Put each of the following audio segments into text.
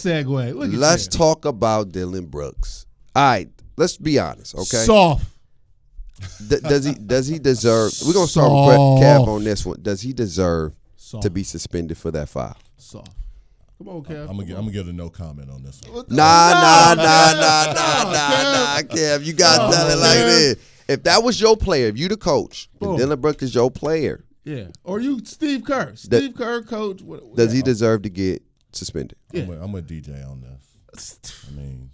segue. Let's talk about Dillon Brooks. All right, let's be honest, okay? Soft. Does he deserve? We're gonna start with Kev on this one. Does he deserve to be suspended for that foul? Soft. Come on, Kev. I'm gonna get a no comment on this one. Nah, Kev. You gotta tell it like this. If that was your player, if you the coach, and Dillon Brooks is your player, yeah, or you Steve Kerr, coach. Does he deserve to get suspended? Yeah. I'm with DJ on this. I mean,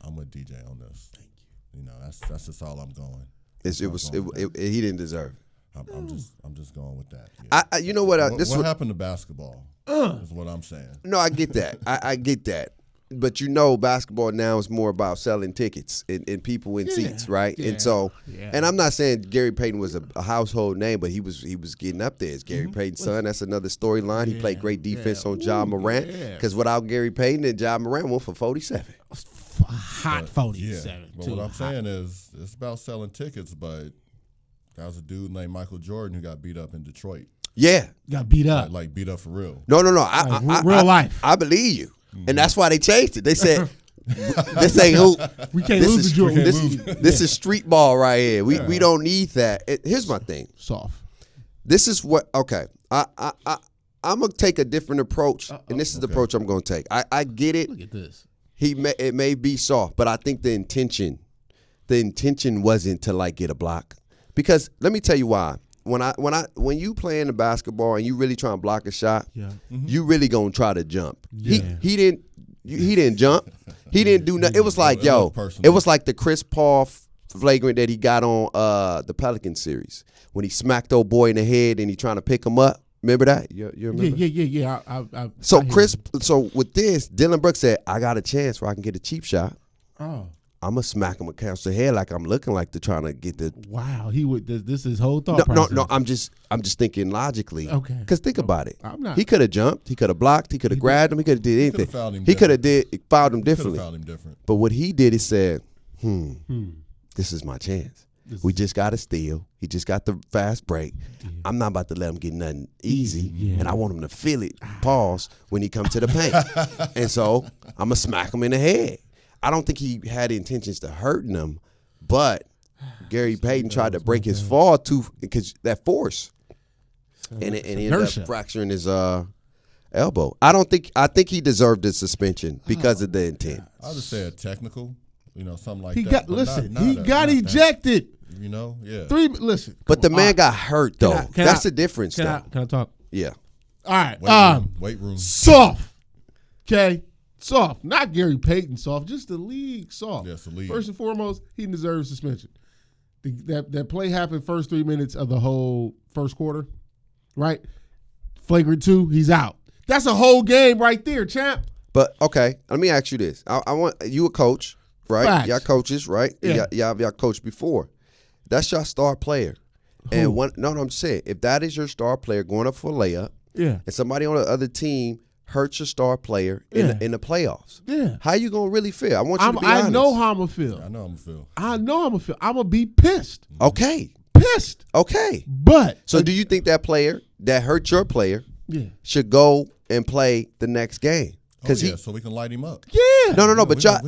I'm with DJ on this. Thank you. You know, that's just all I'm going. He didn't deserve it. I'm just going with that. Yeah. You know what? What happened to basketball? Is what I'm saying. No, I get that. I get that. But you know, basketball now is more about selling tickets and people in seats, right? Yeah. And so, and I'm not saying Gary Payton was a household name, but he was getting up there. It's Gary Payton's son. That's another storyline. He played great defense on Ja Morant because without Gary Payton, and Ja Morant went for 47. Hot 47. Yeah. But what I'm saying is it's about selling tickets, but there was a dude named Michael Jordan who got beat up in Detroit. Yeah. Got beat up. Like beat up for real. No. Real life. I believe you. And that's why they changed it. They said, this ain't who. We can't lose the Jordan. This is street ball right here. We don't need that. Here's my thing. Soft. This is what, okay. I'm going to take a different approach, and this is the approach I'm going to take. I get it. Look at this. It may be soft, but I think the intention wasn't to like get a block. Because let me tell you why. When you playing the basketball and you really trying to block a shot, you really gonna try to jump. Yeah. He didn't jump. He didn't do nothing. It was like it was like the Chris Paul flagrant that he got on the Pelican series when he smacked old boy in the head and he trying to pick him up. Remember that? You remember? Yeah. So with this, Dillon Brooks said, "I got a chance where I can get a cheap shot. Oh, I'm gonna smack him across the head like I'm looking like they're trying to get the." Wow, he would. This is his whole thought process. No. I'm just thinking logically. Okay. Because think about it. I'm not. He could have jumped. He could have blocked. He could have grabbed him. He could have did anything. He could have fouled him differently. Fouled him different. But what he did is said, this is my chance. We just got to steal. He just got the fast break. Yeah. I'm not about to let him get nothing easy, and I want him to feel it, pause, when he comes to the paint. And so I'm going to smack him in the head. I don't think he had intentions to hurting him, but Gary Payton tried to break his fall because that force, and he ended up fracturing his elbow. I think he deserved the suspension because of the intent. I would say a technical, something like he that. He got ejected. But the man got hurt though. That's the difference. Can I talk? Yeah. All right. Weight room. Soft. Okay. Soft. Not Gary Payton soft. Just the league soft. Yes, the league. First and foremost, he deserves suspension. That play happened first 3 minutes of the whole first quarter, right? Flagrant 2, he's out. That's a whole game right there, champ. But okay, let me ask you this. I want you a coach, right? Facts. Y'all coaches, right? Yeah. Y'all coached before. That's your star player. Who? And I'm saying, if that is your star player going up for a layup, and somebody on the other team hurts your star player in the playoffs, how you gonna really feel? I want you to be honest. I know how I'm gonna feel. I know I'm gonna feel. I'm gonna be pissed. Okay. Pissed. Okay. But so, do you think that player that hurt your player should go and play the next game? So we can light him up. Yeah. No. But y'all,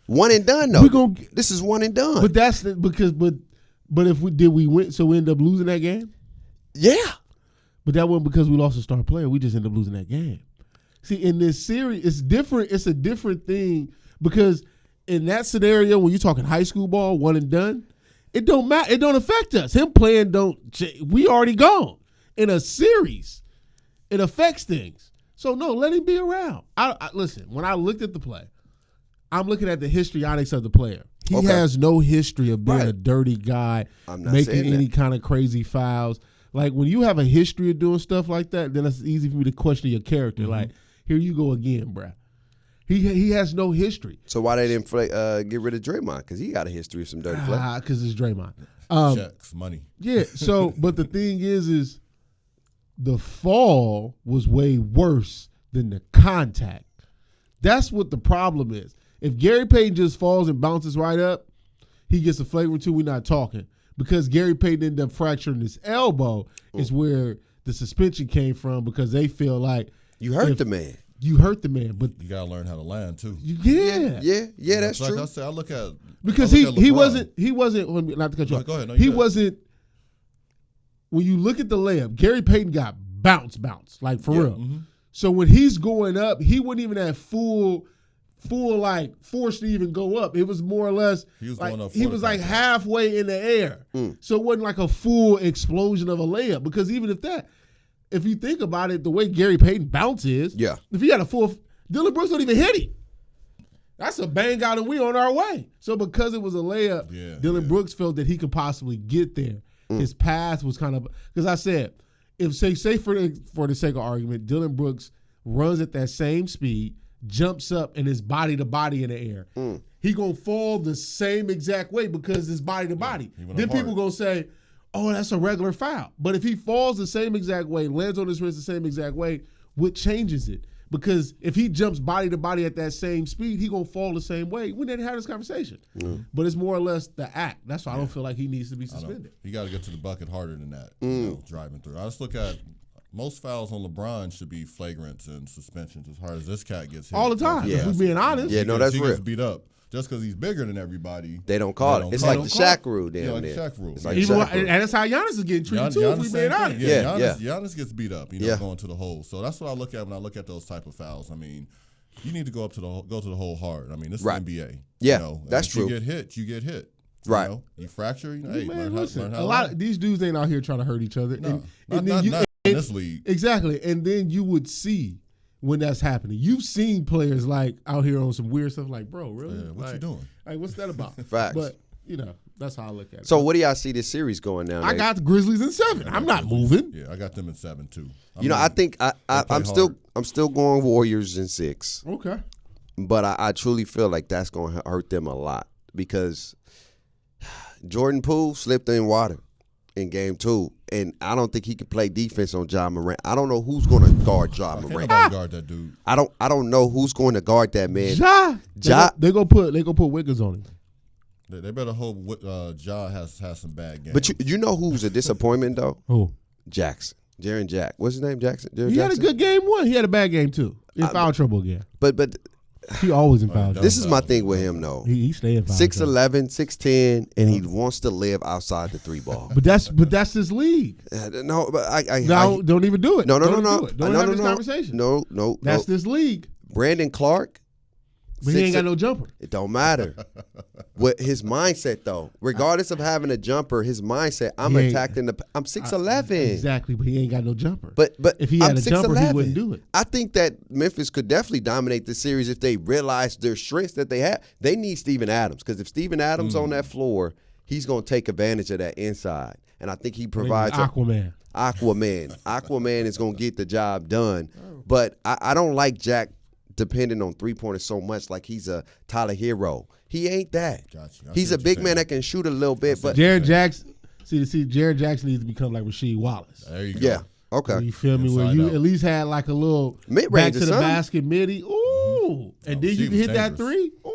one and done though. This is one and done. But that's but if we win, so we end up losing that game. Yeah. But that wasn't because we lost a star player. We just ended up losing that game. See, in this series, it's different. It's a different thing because in that scenario, when you're talking high school ball, one and done, it don't matter. It don't affect us. Him playing we already gone. In a series, it affects things. So no, let him be around. Listen, when I looked at the play, I'm looking at the histrionics of the player. He has no history of being a dirty guy, making any kind of crazy fouls. Like when you have a history of doing stuff like that, then it's easy for me to question your character. Mm-hmm. Like, here you go again, bruh. He has no history. So why they didn't get rid of Draymond? Because he got a history of some dirty play. Because it's Draymond. Checks, money. Yeah. So, but the thing is the fall was way worse than the contact. That's what the problem is. If Gary Payton just falls and bounces right up, he gets a flagrant 2. We're not talking. Because Gary Payton ended up fracturing his elbow is where the suspension came from because they feel like you hurt the man. you hurt the man. But you gotta learn how to land too. Yeah, that's like true. I said, I look at because I look at he LeBron. wasn't not to cut you off. Go ahead. No, He you good. wasn't. When you look at the layup, Gary Payton got bounce, like for real. Mm-hmm. So when he's going up, he wasn't even at full like force to even go up. It was more or less He was like going up. he was like halfway in the air. So it wasn't like a full explosion of a layup. Because even if you think about it, the way Gary Payton bounces, if he had a full, Dillon Brooks don't even hit him. That's a bang out and we on our way. So because it was a layup, Dillon Brooks felt that he could possibly get there. His path was kind of, because I said, if say for the sake of argument, Dillon Brooks runs at that same speed, jumps up and is body to body in the air, he gonna fall the same exact way because it's body to body. Then people gonna say, oh, that's a regular foul. But if he falls the same exact way, lands on his wrist the same exact way, what changes it? Because if he jumps body to body at that same speed, he gonna fall the same way. We didn't have this conversation. But it's more or less the act. That's why I don't feel like he needs to be suspended. You got to get to the bucket harder than that. Driving through. I just look at most fouls on LeBron should be flagrants and suspensions as hard as this cat gets hit. All the time. If we're being honest. Yeah, no, that's he real. gets beat up. Just because he's bigger than everybody. They don't call it. It's like the Shaq rule damn near. Shaq rule. It's like Even Shaq rule. and that's how Giannis is getting treated too, if we're being honest. Giannis gets beat up, going to the hole. So that's what I look at when I look at those type of fouls. I mean, you need to go to the hole hard. I mean, this is NBA. Yeah, that's true. You get hit. Right. You fracture, Man, learn listen, how a lot of these dudes ain't out here trying to hurt each other. No, and not in this league. Exactly. And then you would see when that's happening. You've seen players like out here on some weird stuff like, bro, really? Yeah, what you doing? Like, what's that about? Facts. But, that's how I look at it. So what do y'all see this series going now? I got the Grizzlies in 7. I'm not moving. Yeah, I got them in 7 too. I think I'm still going Warriors in 6. Okay. But I truly feel like that's going to hurt them a lot because Jordan Poole slipped in water in game 2, and I don't think he can play defense on Ja Morant. I don't know who's going to guard Ja Morant. Can't nobody guard that dude. I don't know who's going to guard that man. Ja. They go put Wiggins on him. They better hope Ja has some bad games. But you know who's a disappointment though? Who? Jackson. Jaren Jack. What's his name? Jackson. He had a good game 1. He had a bad game 2. In foul trouble again. But he always in foul trouble. This is my thing with him though. He stay in foul 6'11", 6'10", and he wants to live outside the 3 ball. But that's his league. No, but don't even do it. No. Don't have this conversation. No. That's this league. Brandon Clark. But he ain't got no jumper. It don't matter. What his mindset though, regardless of having a jumper, his mindset, I'm 6'11". Exactly, but he ain't got no jumper. But if he had a jumper, he wouldn't do it. I think that Memphis could definitely dominate the series if they realize their strengths that they have. They need Steven Adams because if Steven Adams on that floor, he's going to take advantage of that inside, and I think he provides Aquaman. Aquaman is going to get the job done. But I don't like Jack depending on 3-pointers so much like he's a Tyler Hero. He ain't that. Gotcha. He's a big man that can shoot a little bit. But Jaren Jackson, Jaren Jackson needs to become like Rasheed Wallace. There you go. Yeah. Okay. You feel me? Where you at least had like a little mid-range back to the basket midi. Ooh. And then you can hit that 3. Ooh.